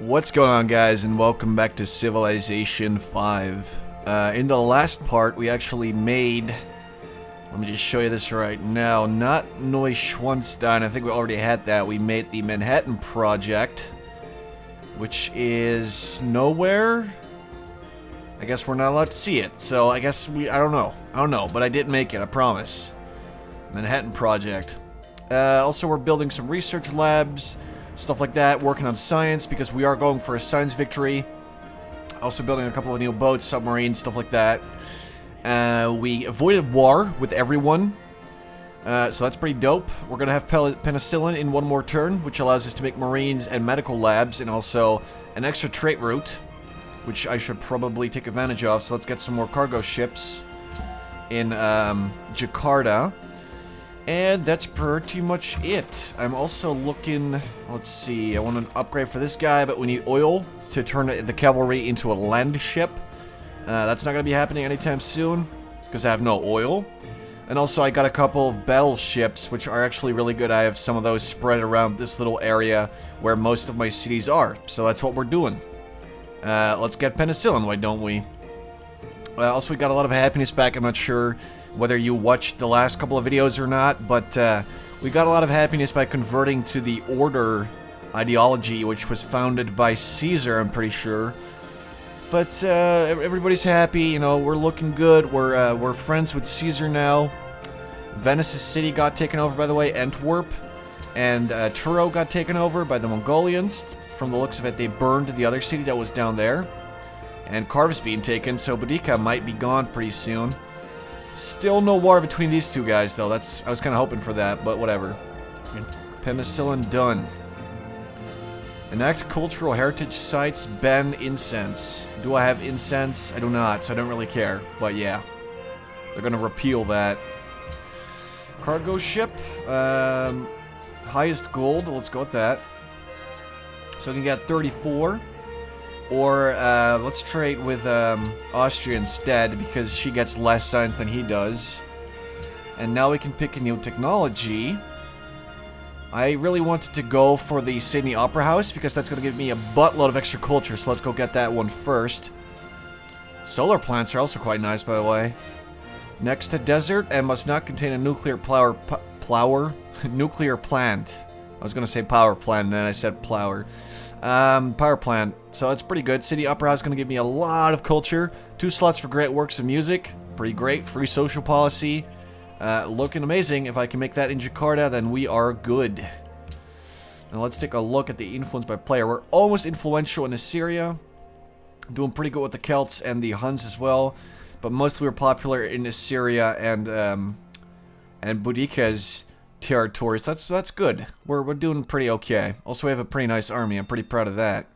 What's going on, guys, and welcome back to Civilization 5. In the last part, we actually made... Let me just show you this right now. Not Neuschwanstein, I think we already had that. We made the Manhattan Project, which is nowhere. I guess we're not allowed to see it, so I guess I don't know, but I did make it, I promise. Manhattan Project. Also, we're building some research labs, stuff like that, working on science, because we are going for a science victory. Also building a couple of new boats, submarines, stuff like that. We avoided war with everyone, so that's pretty dope. We're going to have penicillin in one more turn, which allows us to make marines and medical labs, and also an extra trade route, which I should probably take advantage of. So let's get some more cargo ships in Jakarta. And that's pretty much it. I'm also looking, let's see, I want an upgrade for this guy, but we need oil to turn the cavalry into a land ship. That's not going to be happening anytime soon, because I have no oil. And also I got a couple of battleships, which are actually really good. I have some of those spread around this little area where most of my cities are. So that's what we're doing. Let's get penicillin, why don't we? Also, we got a lot of happiness back. I'm not sure whether you watched the last couple of videos or not, but we got a lot of happiness by converting to the Order ideology, which was founded by Caesar, I'm pretty sure. But everybody's happy, you know, we're looking good. We're friends with Caesar now. Venice's city got taken over, by the way, Antwerp. And Truro got taken over by the Mongolians. From the looks of it, they burned the other city that was down there. And Carv's being taken, so Boudica might be gone pretty soon. Still no war between these two guys, though. I was kind of hoping for that, but whatever. Penicillin done. Enact cultural heritage sites, ban incense. Do I have incense? I do not, so I don't really care. But yeah, they're gonna repeal that. Cargo ship. Highest gold. Let's go with that. So we can get 34. Or let's trade with Austria instead, because she gets less science than he does. And now we can pick a new technology. I really wanted to go for the Sydney Opera House, because that's going to give me a buttload of extra culture, so let's go get that one first. Solar plants are also quite nice, by the way. Next to desert, and must not contain a nuclear nuclear plant. I was going to say power plant, and then I said plower. Power plant. So that's pretty good. City Opera House is going to give me a lot of culture. 2 slots for great works of music. Pretty great. Free social policy. Looking amazing. If I can make that in Jakarta, then we are good. Now let's take a look at the influence by player. We're almost influential in Assyria. Doing pretty good with the Celts and the Huns as well. But mostly we're popular in Assyria and Boudica's territories. That's good. We're doing pretty okay. Also, we have a pretty nice army. I'm pretty proud of that.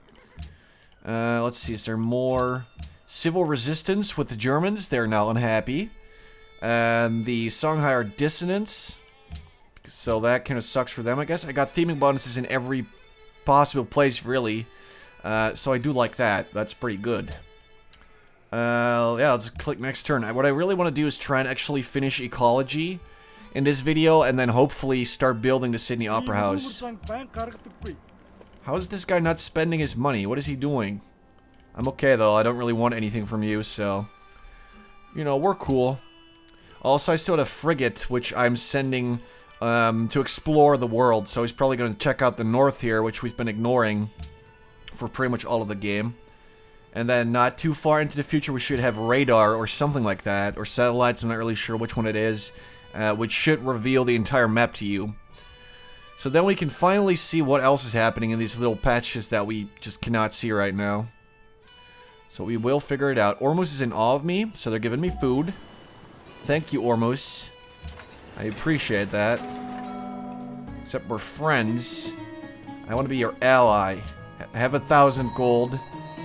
Let's see. Is there more civil resistance with the Germans? They're now unhappy. And the Songhai are dissonance. So that kind of sucks for them, I guess. I got theming bonuses in every possible place, really. So I do like that. That's pretty good. Yeah, let's click next turn. What I really want to do is try and actually finish ecology in this video, and then hopefully start building the Sydney Opera House. How is this guy not spending his money? What is he doing? I'm okay, though. I don't really want anything from you, so... You know, we're cool. Also, I still have a frigate, which I'm sending to explore the world, so he's probably going to check out the north here, which we've been ignoring for pretty much all of the game. And then not too far into the future, we should have radar or something like that, or satellites. I'm not really sure which one it is. Which should reveal the entire map to you. So then we can finally see what else is happening in these little patches that we just cannot see right now. So we will figure it out. Ormus is in awe of me, so they're giving me food. Thank you, Ormus. I appreciate that. Except we're friends. I want to be your ally. Have 1,000 gold.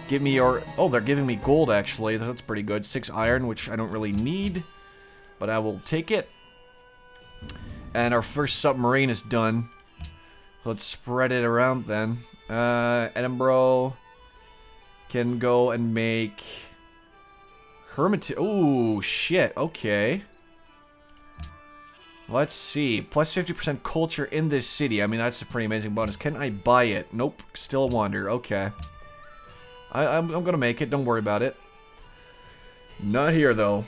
Give me your... Oh, they're giving me gold, actually. That's pretty good. 6 iron, which I don't really need. But I will take it. And our first submarine is done. Let's spread it around then. Edinburgh can go and make Hermitage. Oh, shit. Okay. Let's see. Plus 50% culture in this city. I mean, that's a pretty amazing bonus. Can I buy it? Nope. Still a wonder. Okay. I'm gonna make it. Don't worry about it. Not here, though.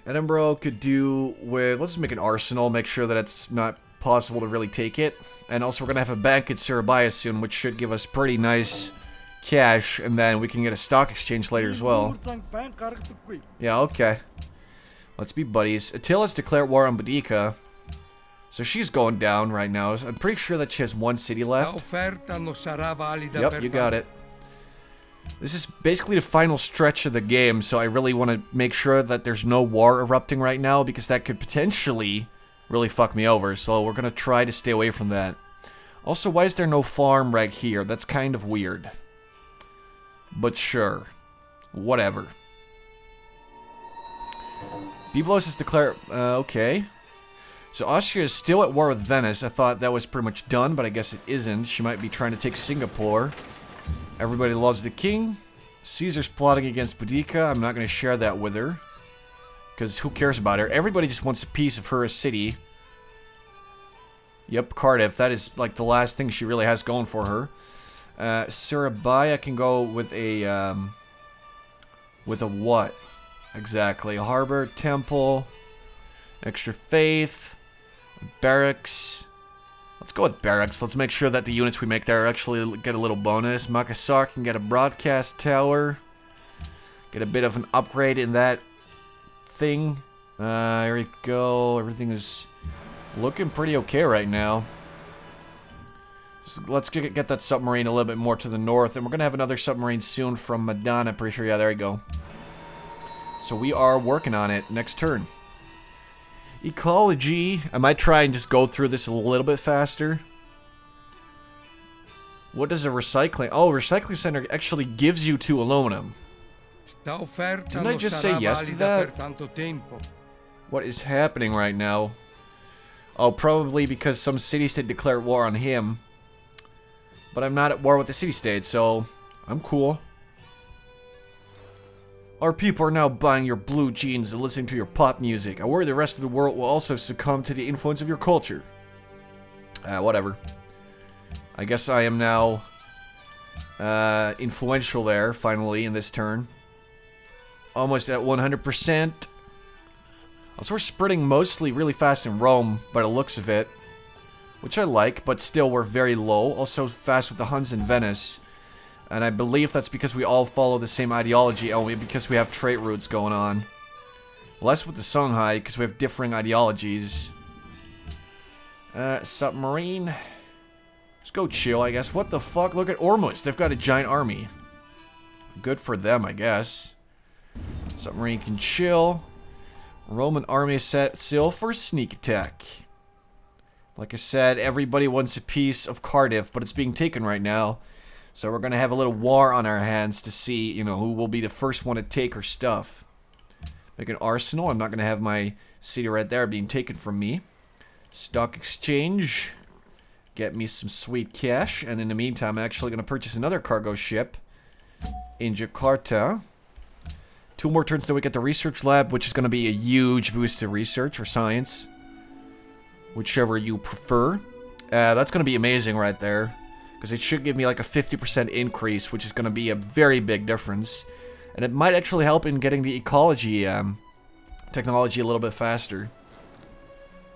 Edinburgh could do with... Let's make an arsenal. Make sure that it's not possible to really take it. And also, we're gonna have a bank in Surabaya soon, which should give us pretty nice cash. And then we can get a stock exchange later as well. Yeah, okay. Let's be buddies. Attila's declared war on Boudica. So she's going down right now. I'm pretty sure that she has one city left. Yep, you got it. This is basically the final stretch of the game, so I really want to make sure that there's no war erupting right now, because that could potentially really fuck me over, so we're going to try to stay away from that. Also, why is there no farm right here? That's kind of weird. But sure. Whatever. Byblos is declared... okay. So Austria is still at war with Venice. I thought that was pretty much done, but I guess it isn't. She might be trying to take Singapore. Everybody loves the king. Caesar's plotting against Boudica. I'm not going to share that with her, because who cares about her? Everybody just wants a piece of her city. Yep, Cardiff. That is like the last thing she really has going for her. Surabaya can go with a what? Exactly. A harbor, temple, extra faith, barracks. Let's go with barracks. Let's make sure that the units we make there actually get a little bonus. Makassar can get a broadcast tower. Get a bit of an upgrade in that thing. Here we go. Everything is looking pretty okay right now. So let's get that submarine a little bit more to the north. And we're going to have another submarine soon from Madonna. Pretty sure. Yeah, there you go. So we are working on it. Next turn. Ecology. I might try and just go through this a little bit faster. What does a recycling... Oh, recycling center actually gives you 2 aluminum. Didn't I just say yes to that? What is happening right now? Oh, probably because some city-state declared war on him. But I'm not at war with the city-state, so I'm cool. Our people are now buying your blue jeans and listening to your pop music. I worry the rest of the world will also succumb to the influence of your culture. Whatever. I guess I am now influential there, finally, in this turn. Almost at 100%. Also, we're spreading mostly really fast in Rome, by the looks of it. Which I like, but still we're very low. Also fast with the Huns in Venice. And I believe that's because we all follow the same ideology, only because we have trait routes going on. Less with the Songhai, because we have differing ideologies. Submarine. Let's go chill, I guess. What the fuck? Look at Ormuz. They've got a giant army. Good for them, I guess. Submarine can chill. Roman army set sail for a sneak attack. Like I said, everybody wants a piece of Cardiff, but it's being taken right now. So we're going to have a little war on our hands to see, you know, who will be the first one to take her stuff. Make an arsenal. I'm not going to have my city right there being taken from me. Stock exchange. Get me some sweet cash. And in the meantime, I'm actually going to purchase another cargo ship in Jakarta. 2 more turns till we get the research lab, which is going to be a huge boost to research or science. Whichever you prefer. That's going to be amazing right there. Because it should give me like a 50% increase, which is going to be a very big difference. And it might actually help in getting the ecology technology a little bit faster.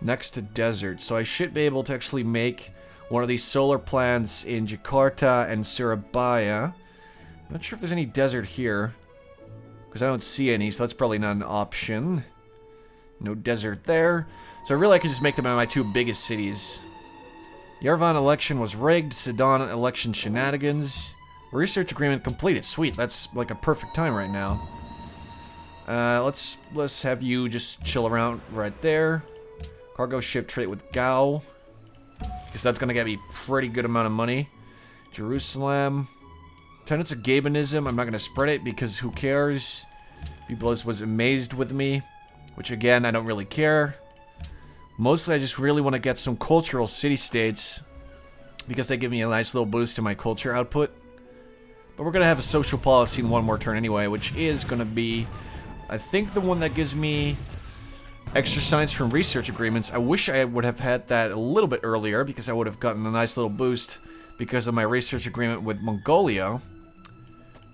Next to desert. So I should be able to actually make one of these solar plants in Jakarta and Surabaya. I'm not sure if there's any desert here. Because I don't see any, so that's probably not an option. No desert there. So really I can just make them my 2 biggest cities. Yerevan election was rigged. Sedan election shenanigans. Research agreement completed. Sweet. That's like a perfect time right now. Let's have you just chill around right there. Cargo ship trade with Gao. Because that's going to get me pretty good amount of money. Jerusalem. Tenets of Gabonism. I'm not going to spread it because who cares? Byblos was amazed with me. Which again, I don't really care. Mostly I just really want to get some cultural city-states. Because they give me a nice little boost to my culture output. But we're going to have a social policy in 1 more turn anyway. Which is going to be, I think, the one that gives me extra science from research agreements. I wish I would have had that a little bit earlier. Because I would have gotten a nice little boost. Because of my research agreement with Mongolia.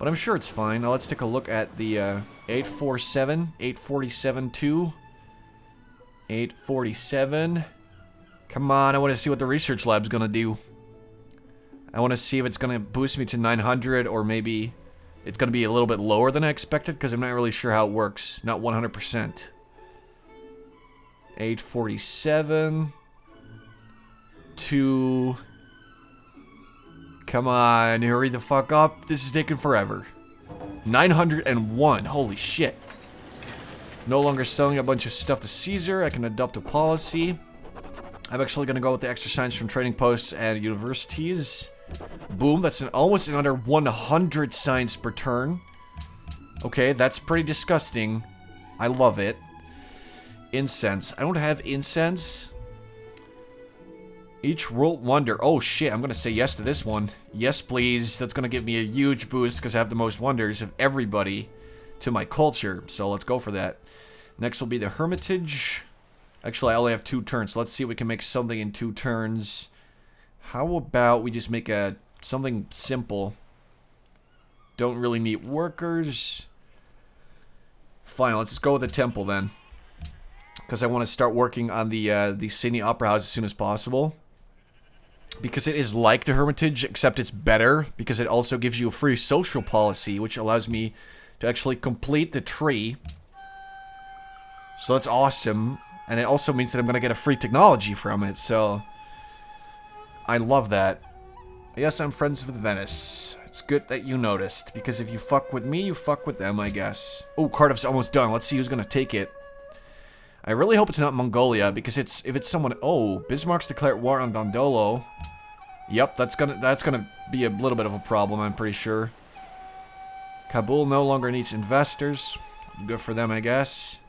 But I'm sure it's fine. Now let's take a look at the 847, 847-2. 847. Come on, I want to see what the research lab's gonna do. I want to see if it's gonna boost me to 900, or maybe it's gonna be a little bit lower than I expected, because I'm not really sure how it works. Not 100%. 847 to... Come on, hurry the fuck up. This is taking forever. 901. Holy shit. No longer selling a bunch of stuff to Caesar. I can adopt a policy. I'm actually going to go with the extra signs from trading posts and universities. Boom. That's almost another 100 signs per turn. Okay, that's pretty disgusting. I love it. Incense. I don't have incense. Each world wonder. Oh shit, I'm going to say yes to this one. Yes, please. That's going to give me a huge boost because I have the most wonders of everybody to my culture. So let's go for that. Next will be the Hermitage. Actually, I only have 2 turns. So let's see if we can make something in 2 turns. How about we just make something simple? Don't really need workers. Fine, let's just go with the temple then. Because I want to start working on the Sydney Opera House as soon as possible. Because it is like the Hermitage, except it's better. Because it also gives you a free social policy, which allows me to actually complete the tree. So that's awesome. And it also means that I'm going to get a free technology from it, so... I love that. Yes, I'm friends with Venice. It's good that you noticed, because if you fuck with me, you fuck with them, I guess. Oh, Cardiff's almost done. Let's see who's going to take it. I really hope it's not Mongolia, because if it's someone... Oh, Bismarck's declared war on Dandolo. Yep, that's gonna be a little bit of a problem, I'm pretty sure. Kabul no longer needs investors. Good for them, I guess.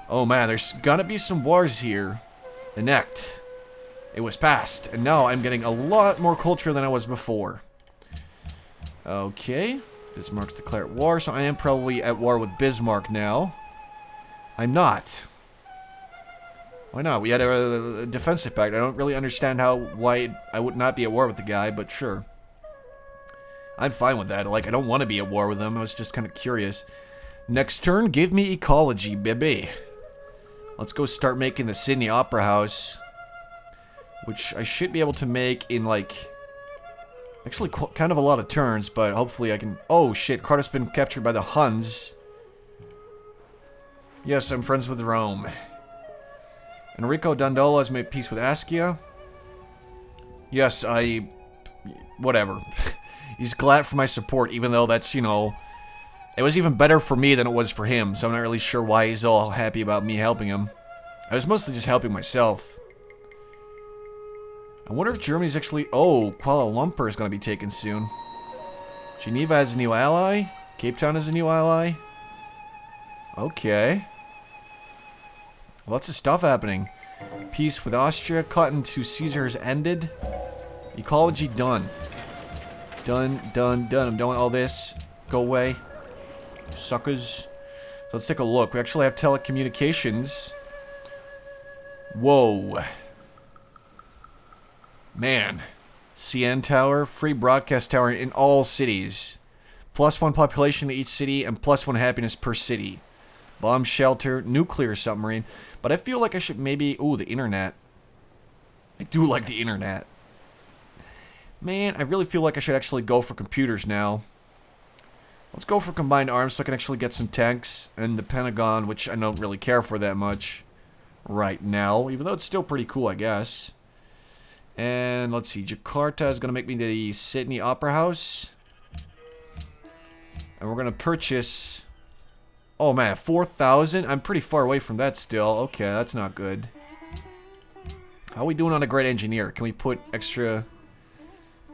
Oh man, there's gonna be some wars here. Enact. It was passed, and now I'm getting a lot more culture than I was before. Okay. Bismarck's declared war, so I am probably at war with Bismarck now. I'm not. Why not? We had a defensive pact. I don't really understand why I would not be at war with the guy, but sure. I'm fine with that. Like, I don't want to be at war with him. I was just kind of curious. Next turn, give me ecology, baby. Let's go start making the Sydney Opera House. Which I should be able to make in, like... Actually, kind of a lot of turns, but hopefully I can... Oh, shit. Cardiff's been captured by the Huns. Yes, I'm friends with Rome. Enrico Dandolo has made peace with Askia. Yes, whatever. He's glad for my support, even though that's, you know... It was even better for me than it was for him, so I'm not really sure why he's all happy about me helping him. I was mostly just helping myself. I wonder if Germany's actually... Oh, Kuala Lumpur is going to be taken soon. Geneva has a new ally. Cape Town has a new ally. Okay. Lots of stuff happening. Peace with Austria. Cotton to Caesar has ended. Ecology done. Done, done, done. I'm done with all this. Go away. Suckers. So let's take a look. We actually have telecommunications. Whoa. Man. CN tower. Free broadcast tower in all cities. +1 population to each city and +1 happiness per city. Bomb shelter, nuclear submarine. But I feel like I should maybe... Ooh, the internet. I do like the internet. Man, I really feel like I should actually go for computers now. Let's go for combined arms so I can actually get some tanks. And the Pentagon, which I don't really care for that much right now. Even though it's still pretty cool, I guess. And let's see. Jakarta is going to make me the Sydney Opera House. And we're going to purchase... Oh man, 4,000? I'm pretty far away from that still. Okay, that's not good. How are we doing on a great engineer? Can we put extra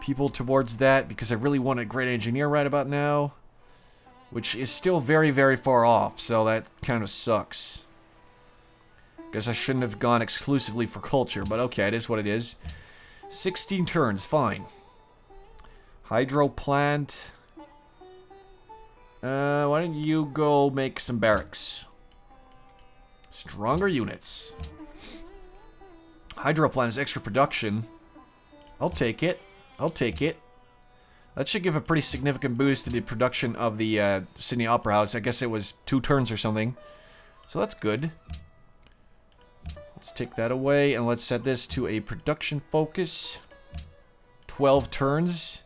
people towards that? Because I really want a great engineer right about now. Which is still very, very far off. So that kind of sucks. Guess I shouldn't have gone exclusively for culture. But okay, it is what it is. 16 turns, fine. Hydro plant... why don't you go make some barracks? Stronger units. Hydro plant is extra production. I'll take it. I'll take it. That should give a pretty significant boost to the production of the Sydney Opera House. I guess it was 2 turns or something. So that's good. Let's take that away, and let's set this to a production focus. 12 turns.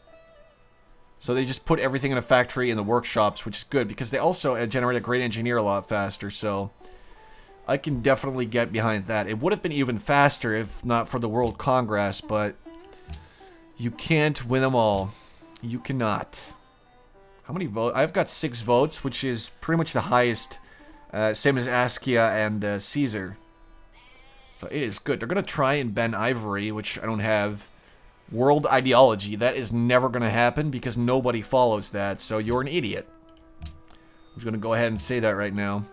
So they just put everything in a factory in the workshops, which is good, because they also generate a great engineer a lot faster, so I can definitely get behind that. It would have been even faster if not for the World Congress, but you can't win them all. You cannot. How many votes? I've got 6 votes, which is pretty much the highest, same as Askia and Caesar. So it is good. They're going to try and ban Ivory, which I don't have. World Ideology. That is never going to happen because nobody follows that, so you're an idiot. I'm just going to go ahead and say that right now.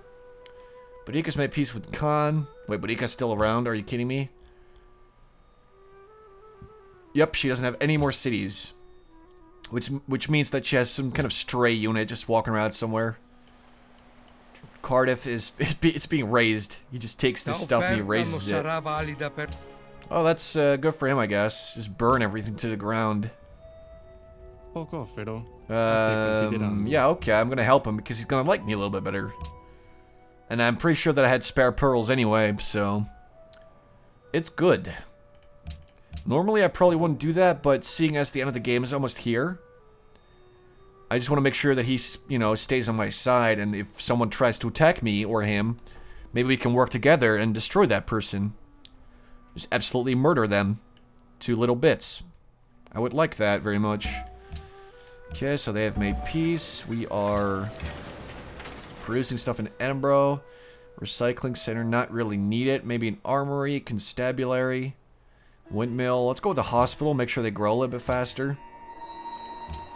Boudica's made peace with Khan. Wait, Boudica's still around? Are you kidding me? Yep, she doesn't have any more cities. Which means that she has some kind of stray unit just walking around somewhere. Cardiff is... it's being raised. He just takes this stuff and he raises it. Oh, that's good for him, I guess. Just burn everything to the ground. Yeah, okay, I'm gonna help him because he's gonna like me a little bit better. And I'm pretty sure that I had spare pearls anyway, so... it's good. Normally, I probably wouldn't do that, but seeing as the end of the game is almost here... I just want to make sure that he's, you know, stays on my side, and if someone tries to attack me or him, maybe we can work together and destroy that person. Just absolutely murder them to little bits. I would like that very much. Okay, so they have made peace. We are producing stuff in Edinburgh. Recycling center, not really needed. Maybe an armory, constabulary, windmill. Let's go with the hospital, make sure they grow a little bit faster.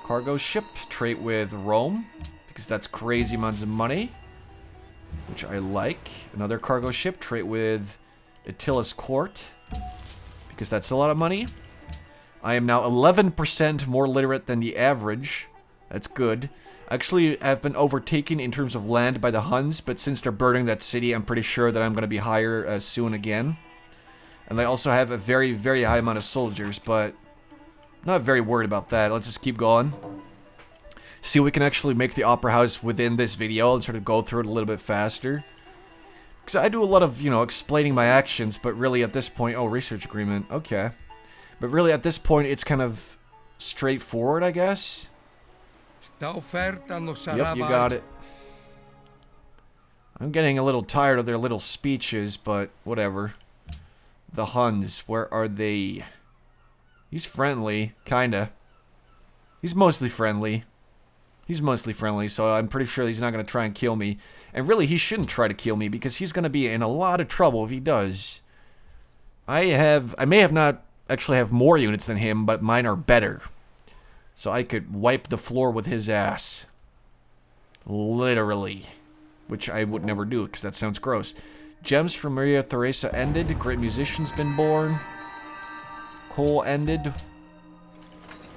Cargo ship, trade with Rome, because that's crazy amounts of money, which I like. Another cargo ship, trade with Attila's court, because that's a lot of money. I am now 11% more literate than the average. That's good. Actually, I've been overtaken in terms of land by the Huns, but since they're burning that city, I'm pretty sure that I'm going to be higher soon again. And they also have a very, very high amount of soldiers, but I'm not very worried about that. Let's just keep going. See if we can actually make the Opera House within this video and sort of go through it a little bit faster. Because I do a lot of, you know, explaining my actions, but really at this point... oh, research agreement. Okay. But really at this point, it's kind of straightforward, I guess. Yep, you got it. I'm getting a little tired of their little speeches, but whatever. The Huns, where are they? He's friendly, kinda. He's mostly friendly. He's mostly friendly, so I'm pretty sure he's not going to try and kill me. And really, he shouldn't try to kill me, because he's going to be in a lot of trouble if he does. I may have not actually have more units than him, but mine are better. So I could wipe the floor with his ass. Literally. Which I would never do, because that sounds gross. Gems from Maria Theresa ended. Great musician's been born. Coal ended.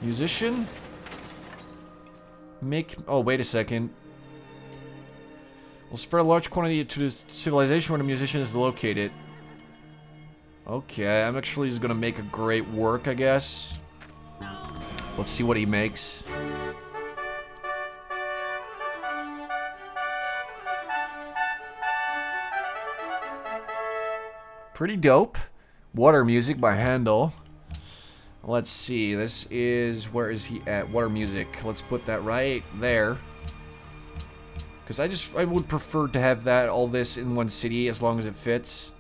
Musician? Oh, wait a second. We'll spread a large quantity to the civilization where the musician is located. Okay, I'm actually just gonna make a great work, I guess. Let's see what he makes. Pretty dope. Water music by Handel. Let's see, this is, where is he at? Water music. Let's put that right there. Because I would prefer to have that, all this in one city as long as it fits.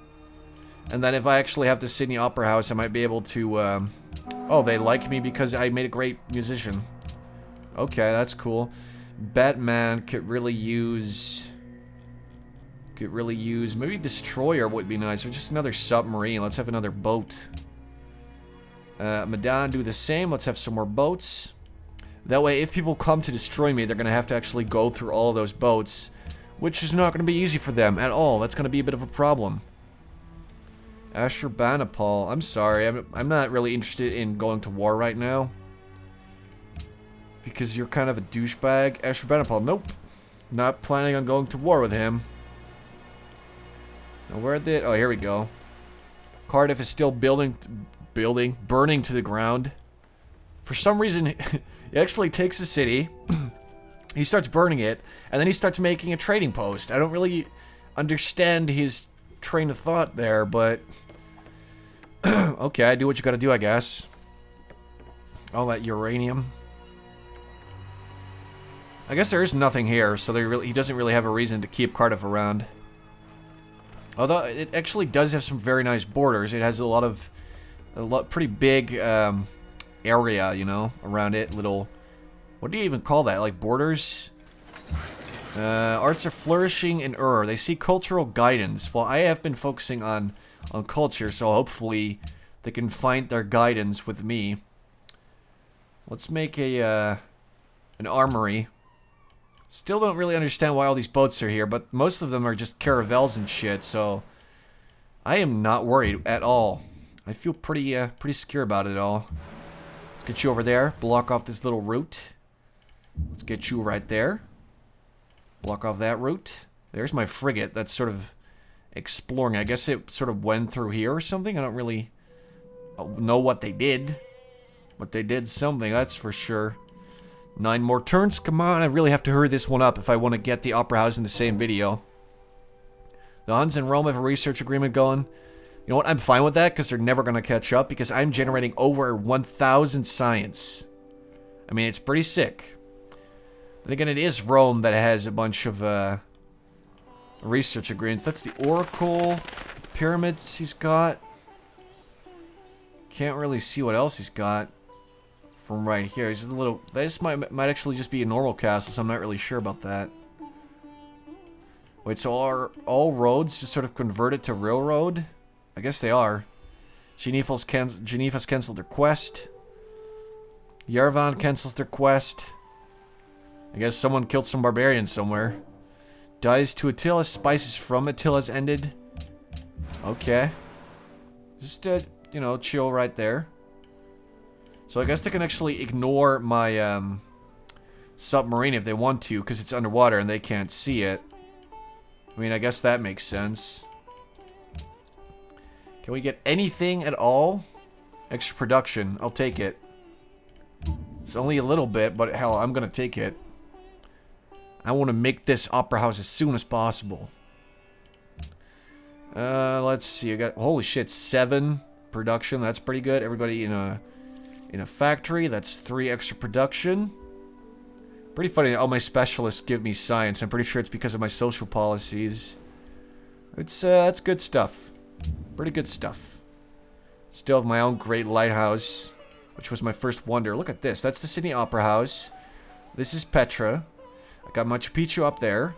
And then if I actually have the Sydney Opera House, I might be able to, oh, they like me because I made a great musician. Okay, that's cool. Batman could really use, maybe Destroyer would be nice, or just another submarine. Let's have another boat. Medan, do the same. Let's have some more boats. That way, if people come to destroy me, they're going to have to actually go through all of those boats, which is not going to be easy for them at all. That's going to be a bit of a problem. Ashurbanipal, I'm sorry. I'm not really interested in going to war right now. Because you're kind of a douchebag. Ashurbanipal, nope. Not planning on going to war with him. Now, where did... oh, here we go. Cardiff is still burning to the ground. For some reason, he actually takes the city, he starts burning it, and then he starts making a trading post. I don't really understand his train of thought there, but... okay, do what you gotta do, I guess. All that uranium. I guess there is nothing here, so he doesn't really have a reason to keep Cardiff around. Although, it actually does have some very nice borders. It has pretty big, area, you know, around it. Little, what do you even call that? Like, borders? Arts are flourishing in Ur. They see cultural guidance. Well, I have been focusing on culture, so hopefully they can find their guidance with me. Let's make an armory. Still don't really understand why all these boats are here, but most of them are just caravels and shit, so I am not worried at all. I feel pretty secure about it all. Let's get you over there. Block off this little route. Let's get you right there. Block off that route. There's my frigate. That's sort of exploring. I guess it sort of went through here or something. I don't really know what they did. But they did something, that's for sure. 9 more turns. Come on, I really have to hurry this one up if I want to get the Opera House in the same video. The Huns and Rome have a research agreement going. You know what? I'm fine with that because they're never going to catch up because I'm generating over 1,000 science. I mean, it's pretty sick. Then again, it is Rome that has a bunch of research agreements. That's the Oracle. Pyramids he's got. Can't really see what else he's got from right here. He's a little... This might actually just be a normal castle, so I'm not really sure about that. Wait, so are all roads just sort of converted to railroad? I guess they are. Geneva's canceled their quest. Yerevan cancels their quest. I guess someone killed some barbarians somewhere. Dies to Attila. Spices from Attila's ended. Okay. Just, you know, chill right there. So I guess they can actually ignore my submarine if they want to, because it's underwater and they can't see it. I mean, I guess that makes sense. Can we get anything at all? Extra production. I'll take it. It's only a little bit, but hell, I'm gonna take it. I want to make this opera house as soon as possible. Let's see. I got, holy shit, 7 production. That's pretty good. Everybody in a factory. That's 3 extra production. Pretty funny. All my specialists give me science. I'm pretty sure it's because of my social policies. It's good stuff. Pretty good stuff. Still have my own great lighthouse, which was my first wonder. Look at this. That's the Sydney Opera House. This is Petra. I got Machu Picchu up there.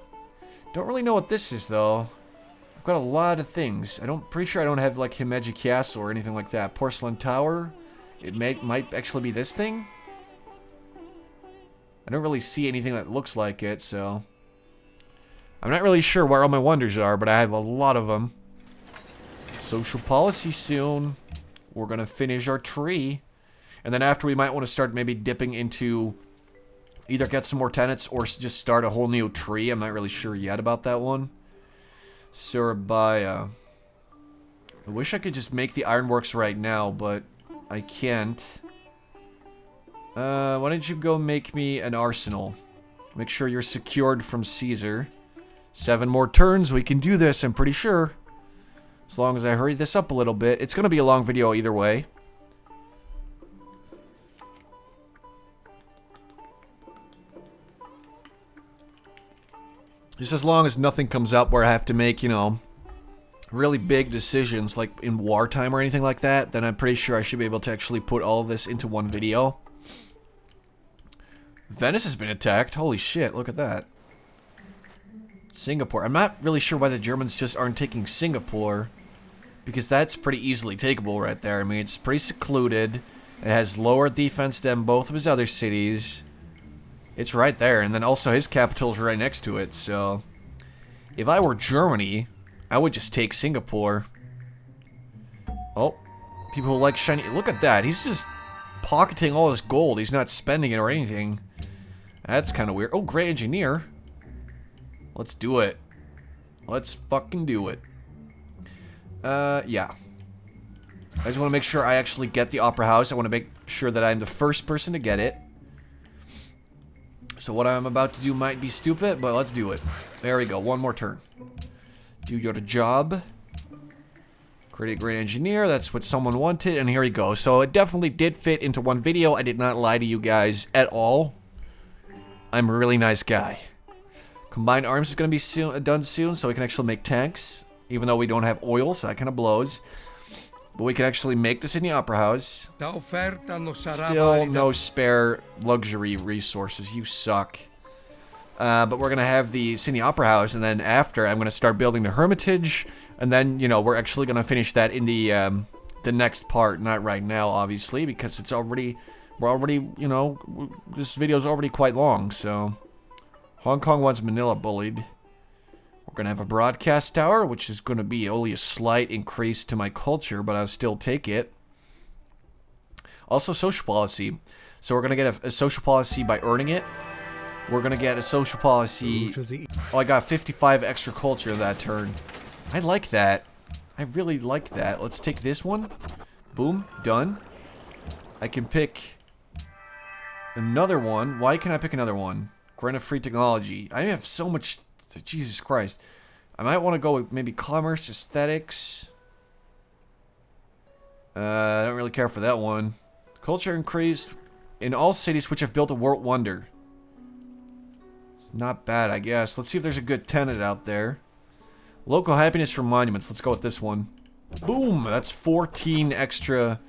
Don't really know what this is, though. I've got a lot of things. Pretty sure I don't have, like, Himeji Castle or anything like that. Porcelain Tower. It might actually be this thing. I don't really see anything that looks like it, so... I'm not really sure where all my wonders are, but I have a lot of them. Social policy soon. We're gonna finish our tree. And then after, we might want to start maybe dipping into... either get some more tenants or just start a whole new tree. I'm not really sure yet about that one. Surabaya. I wish I could just make the ironworks right now, but I can't. Why don't you go make me an arsenal? Make sure you're secured from Caesar. 7 more turns, we can do this, I'm pretty sure. As long as I hurry this up a little bit. It's going to be a long video either way. Just as long as nothing comes up where I have to make, you know, really big decisions like in wartime or anything like that, then I'm pretty sure I should be able to actually put all of this into one video. Venice has been attacked. Holy shit, look at that. Singapore. I'm not really sure why the Germans just aren't taking Singapore, because that's pretty easily takeable right there. I mean, it's pretty secluded. It has lower defense than both of his other cities. It's right there, and then also his capital's right next to it, so... If I were Germany, I would just take Singapore. Oh, people who like shiny... Look at that, he's just pocketing all his gold. He's not spending it or anything. That's kind of weird. Oh, great engineer. Let's do it. Let's fucking do it. Yeah. I just want to make sure I actually get the Opera House. I want to sure that I'm the first person to get it. So what I'm about to do might be stupid, but let's do it. There we go. One more turn. Do your job. Create a great engineer. That's what someone wanted, and here we go. So it definitely did fit into one video. I did not lie to you guys at all. I'm a really nice guy. Combined arms is going to be done soon, so we can actually make tanks. Even though we don't have oil, so that kind of blows. But we can actually make this in the Opera House. Still no spare luxury resources. You suck. But we're going to have the Sydney Opera House, and then after, I'm going to start building the Hermitage, and then, you know, we're actually going to finish that in the next part. Not right now, obviously, because it's already, we're already, you know, this video's already quite long, so. Hong Kong wants Manila bullied. We're going to have a broadcast tower, which is going to be only a slight increase to my culture, but I'll still take it. Also, social policy. So we're going to get a social policy by earning it. We're going to get a social policy. Oh, I got 55 extra culture that turn. I like that. I really like that. Let's take this one. Boom. Done. I can pick another one. Why can't I pick another one? Grant of free technology. I have so much. Jesus Christ. I might want to go with maybe commerce, aesthetics. I don't really care for that one. Culture increased in all cities which have built a world wonder. Not bad, I guess. Let's see if there's a good tenant out there. Local happiness from monuments. Let's go with this one. Boom! That's 14 extra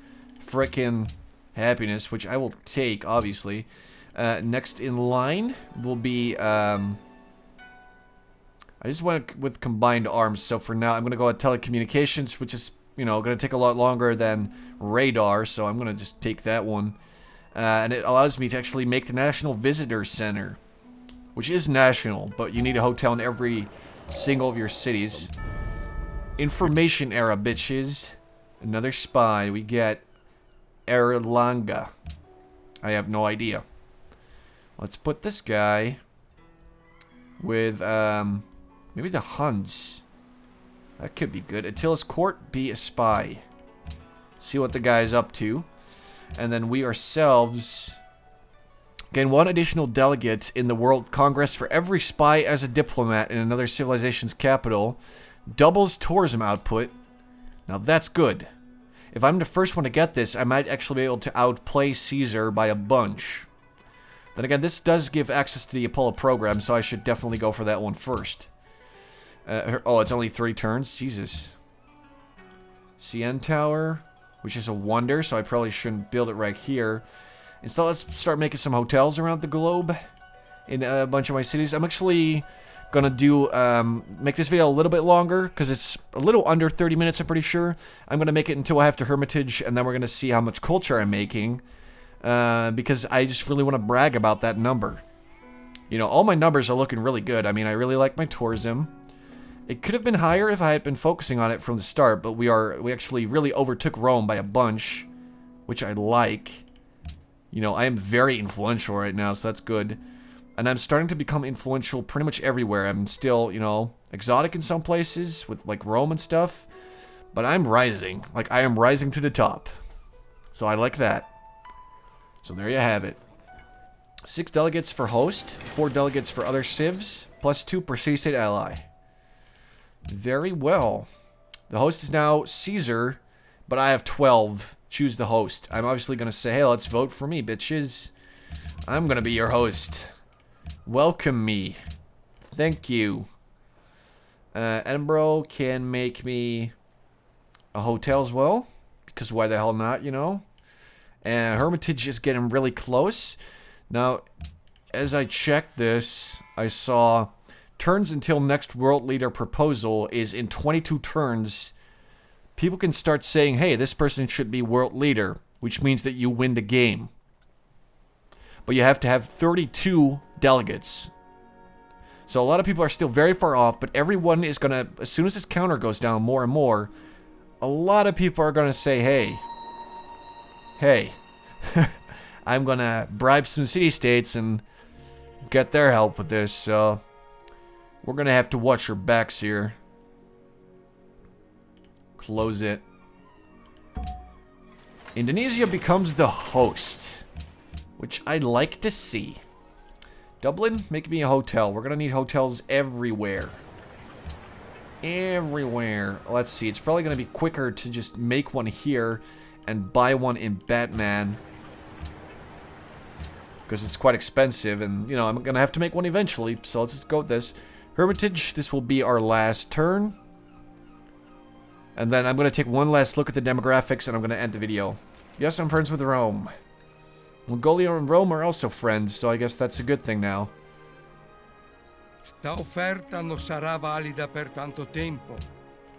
frickin' happiness, which I will take, obviously. Next in line will be, I just went with combined arms, so for now I'm going to go with telecommunications, which is, you know, going to take a lot longer than radar, so I'm going to just take that one. And it allows me to actually make the National Visitor Center. Which is national, but you need a hotel in every single of your cities. Information era, bitches. Another spy. We get Erlanga. I have no idea. Let's put this guy with, maybe the Huns. That could be good. Attila's court, be a spy. See what the guy's up to. And then we ourselves gain one additional delegate in the World Congress for every spy as a diplomat in another civilization's capital. Doubles tourism output. Now that's good. If I'm the first one to get this, I might actually be able to outplay Caesar by a bunch. Then again, this does give access to the Apollo program, so I should definitely go for that one first. Oh, it's only 3 turns? Jesus. CN Tower, which is a wonder, so I probably shouldn't build it right here. Instead, let's start making some hotels around the globe in a bunch of my cities. I'm actually gonna do, make this video a little bit longer, because it's a little under 30 minutes, I'm pretty sure. I'm gonna make it until I have to Hermitage, and then we're gonna see how much culture I'm making, because I just really want to brag about that number. You know, all my numbers are looking really good. I mean, I really like my tourism. It could have been higher if I had been focusing on it from the start, but we actually really overtook Rome by a bunch, which I like. You know, I am very influential right now, so that's good. And I'm starting to become influential pretty much everywhere. I'm still, you know, exotic in some places with, like, Rome and stuff. But I'm rising. Like, I am rising to the top. So I like that. So there you have it. 6 delegates for host, 4 delegates for other civs, plus 2 per city-state ally. Very well. The host is now Caesar, but I have 12. Choose the host. I'm obviously going to say, hey, let's vote for me, bitches. I'm going to be your host. Welcome me. Thank you. Edinburgh can make me a hotel as well, because why the hell not, you know? And Hermitage is getting really close. Now, as I checked this, I saw turns until next world leader proposal is in 22 turns. People can start saying, hey, this person should be world leader, which means that you win the game. But you have to have 32 delegates. So a lot of people are still very far off, but everyone is going to, as soon as this counter goes down more and more, a lot of people are going to say, hey, I'm going to bribe some city-states and get their help with this, so we're going to have to watch our backs here. Close it. Indonesia becomes the host, which I'd like to see. Dublin, make me a hotel. We're gonna need hotels everywhere. Everywhere. Let's see, it's probably gonna be quicker to just make one here and buy one in Batman. Because it's quite expensive, and, you know, I'm gonna have to make one eventually, so let's just go with this. Hermitage, this will be our last turn. And then I'm gonna take one last look at the demographics, and I'm gonna end the video. Yes, I'm friends with Rome. Mongolia and Rome are also friends, so I guess that's a good thing now. Sta offerta non sarà valida per tanto tempo.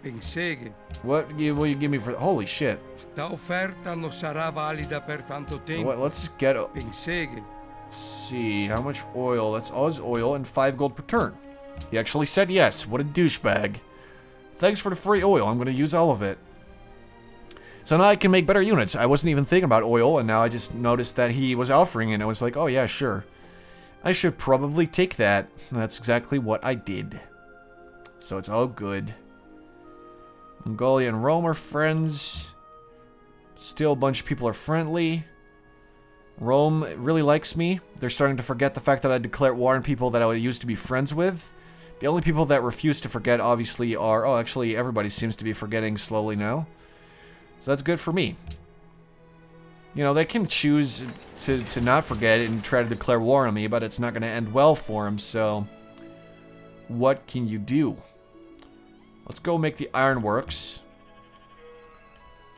Penseghe. What will you give me for... Holy shit. Sta offerta non sarà valida per tanto tempo. What, let's get... Penseghe. See, how much oil? That's all his oil and 5 gold per turn. He actually said yes. What a douchebag. Thanks for the free oil. I'm going to use all of it. So now I can make better units. I wasn't even thinking about oil, and now I just noticed that he was offering it, and I was like, oh yeah, sure. I should probably take that. And that's exactly what I did. So it's all good. Mongolia and Rome are friends. Still a bunch of people are friendly. Rome really likes me. They're starting to forget the fact that I declared war on people that I used to be friends with. The only people that refuse to forget, obviously, are... Oh, actually, everybody seems to be forgetting slowly now. So that's good for me. You know, they can choose to not forget it and try to declare war on me, but it's not going to end well for them, so... What can you do? Let's go make the ironworks.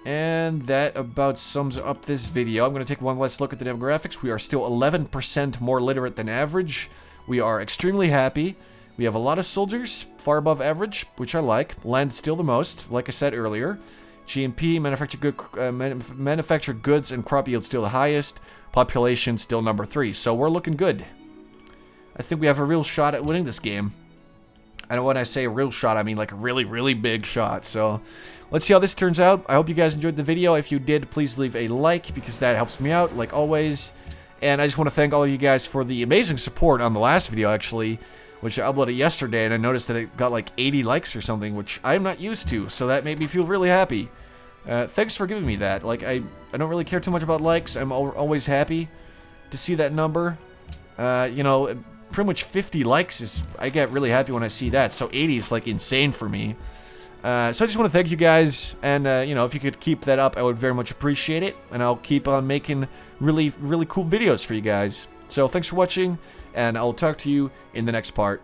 And that about sums up this video. I'm going to take one last look at the demographics. We are still 11% more literate than average. We are extremely happy. We have a lot of soldiers, far above average, which I like. Land still the most, like I said earlier. GNP, manufactured goods and crop yield still the highest. Population still number 3. So we're looking good. I think we have a real shot at winning this game. And when I say a real shot, I mean like a really, really big shot. So let's see how this turns out. I hope you guys enjoyed the video. If you did, please leave a like because that helps me out, like always. And I just want to thank all of you guys for the amazing support on the last video, actually, which I uploaded yesterday, and I noticed that it got like 80 likes or something, which I'm not used to, so that made me feel really happy. Thanks for giving me that. Like, I don't really care too much about likes. I'm always happy to see that number. You know, pretty much 50 likes is... I get really happy when I see that, so 80 is like insane for me. So I just want to thank you guys, and you know, if you could keep that up, I would very much appreciate it, and I'll keep on making really, really cool videos for you guys. So thanks for watching, and I'll talk to you in the next part.